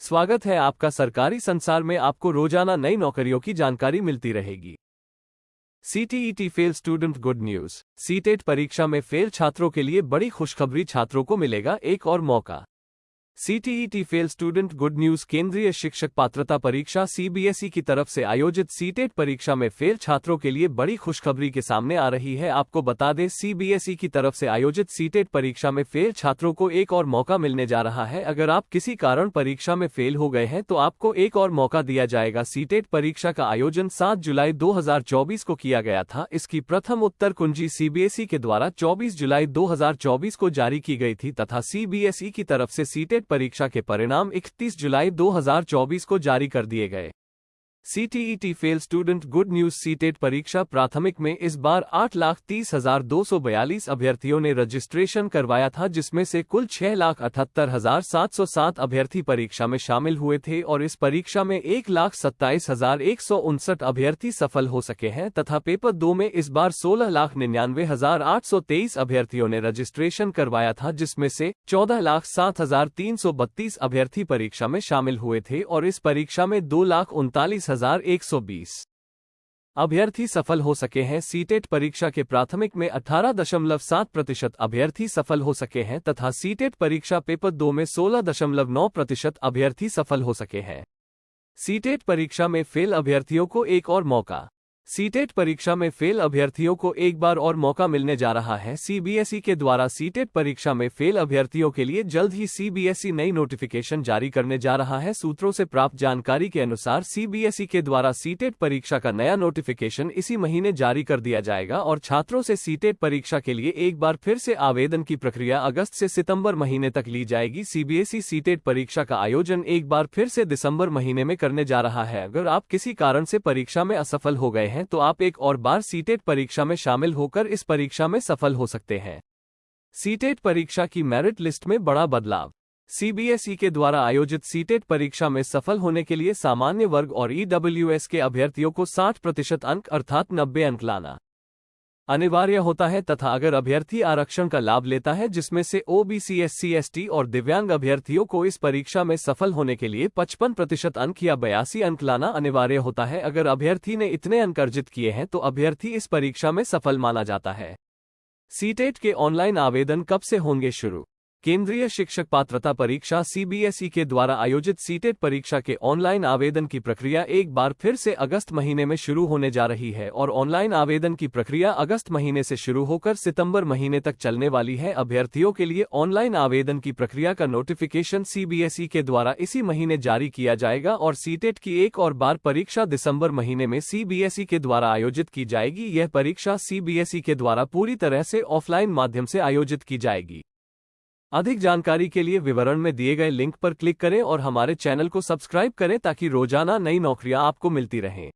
स्वागत है आपका सरकारी संसार में। आपको रोजाना नई नौकरियों की जानकारी मिलती रहेगी। CTET fail student good news. CTET परीक्षा में फेल छात्रों के लिए बड़ी खुशखबरी, छात्रों को मिलेगा एक और मौका। CTET fail student good news. केंद्रीय शिक्षक पात्रता परीक्षा CBSE की तरफ से आयोजित सीटेट परीक्षा में फेल छात्रों के लिए बड़ी खुशखबरी के सामने आ रही है। आपको बता दें, CBSE की तरफ से आयोजित सीटेट परीक्षा में फेल छात्रों को एक और मौका मिलने जा रहा है। अगर आप किसी कारण परीक्षा में फेल हो गए हैं तो आपको एक और मौका दिया जाएगा। सीटेट परीक्षा का आयोजन 7 जुलाई 2024 को किया गया था। इसकी प्रथम उत्तर कुंजी CBSE के द्वारा 24 जुलाई 2024 को जारी की गई थी तथा CBSE की तरफ से सीटेट परीक्षा के परिणाम 31 जुलाई 2024 को जारी कर दिए गए। CTET fail student good news. CTET परीक्षा प्राथमिक में इस बार 8,30,242 अभ्यर्थियों ने रजिस्ट्रेशन करवाया था, जिसमें से कुल 6,78,707 अभ्यर्थी परीक्षा में शामिल हुए थे और इस परीक्षा में 1,27,159 अभ्यर्थी सफल हो सके हैं तथा पेपर 2 में इस बार 16,99,823 अभ्यर्थियों ने रजिस्ट्रेशन करवाया था, जिसमें से 14,07,332 अभ्यर्थी परीक्षा में शामिल हुए थे और इस परीक्षा में 2,39,120 अभ्यर्थी सफल हो सके हैं। सीटेट परीक्षा के प्राथमिक में 18.7% अभ्यर्थी सफल हो सके हैं तथा सीटेट परीक्षा पेपर 2 में 16.9% अभ्यर्थी सफल हो सके हैं। सीटेट परीक्षा में फेल अभ्यर्थियों को एक और मौका। सीटेट परीक्षा में फेल अभ्यर्थियों को एक बार और मौका मिलने जा रहा है। CBSE के द्वारा सीटेट परीक्षा में फेल अभ्यर्थियों के लिए जल्द ही CBSE नई नोटिफिकेशन जारी करने जा रहा है। सूत्रों से प्राप्त जानकारी के अनुसार CBSE के द्वारा सीटेट परीक्षा का नया नोटिफिकेशन इसी महीने जारी कर दिया जाएगा और छात्रों से सीटेट परीक्षा के लिए एक बार फिर से आवेदन की प्रक्रिया अगस्त से सितंबर महीने तक ली जाएगी। CBSE सीटेट परीक्षा का आयोजन एक बार फिर से दिसंबर महीने में करने जा रहा है। अगर आप किसी कारण से परीक्षा में असफल हो गए हैं तो आप एक और बार सीटेट परीक्षा में शामिल होकर इस परीक्षा में सफल हो सकते हैं। सीटेट परीक्षा की मेरिट लिस्ट में बड़ा बदलाव। CBSE के द्वारा आयोजित सीटेट परीक्षा में सफल होने के लिए सामान्य वर्ग और EWS के अभ्यर्थियों को 60% अंक अर्थात 90 अंक लाना अनिवार्य होता है तथा अगर अभ्यर्थी आरक्षण का लाभ लेता है, जिसमें से OBC, SC, ST और दिव्यांग अभ्यर्थियों को इस परीक्षा में सफल होने के लिए 55% अंक या 82 अंक लाना अनिवार्य होता है। अगर अभ्यर्थी ने इतने अंक अर्जित किए हैं तो अभ्यर्थी इस परीक्षा में सफल माना जाता है। सीटेट के ऑनलाइन आवेदन कब से होंगे शुरू? केंद्रीय शिक्षक पात्रता परीक्षा CBSE के द्वारा आयोजित सीटेट परीक्षा के ऑनलाइन आवेदन की प्रक्रिया एक बार फिर से अगस्त महीने में शुरू होने जा रही है और ऑनलाइन आवेदन की प्रक्रिया अगस्त महीने से शुरू होकर सितंबर महीने तक चलने वाली है। अभ्यर्थियों के लिए ऑनलाइन आवेदन की प्रक्रिया का नोटिफिकेशन CBSE के द्वारा इसी महीने जारी किया जाएगा और सीटेट की एक और बार परीक्षा दिसंबर महीने में CBSE के द्वारा आयोजित की जाएगी। यह परीक्षा CBSE के द्वारा पूरी तरह से ऑफलाइन माध्यम से आयोजित की जाएगी। अधिक जानकारी के लिए विवरण में दिए गए लिंक पर क्लिक करें और हमारे चैनल को सब्सक्राइब करें ताकि रोजाना नई नौकरियां आपको मिलती रहें।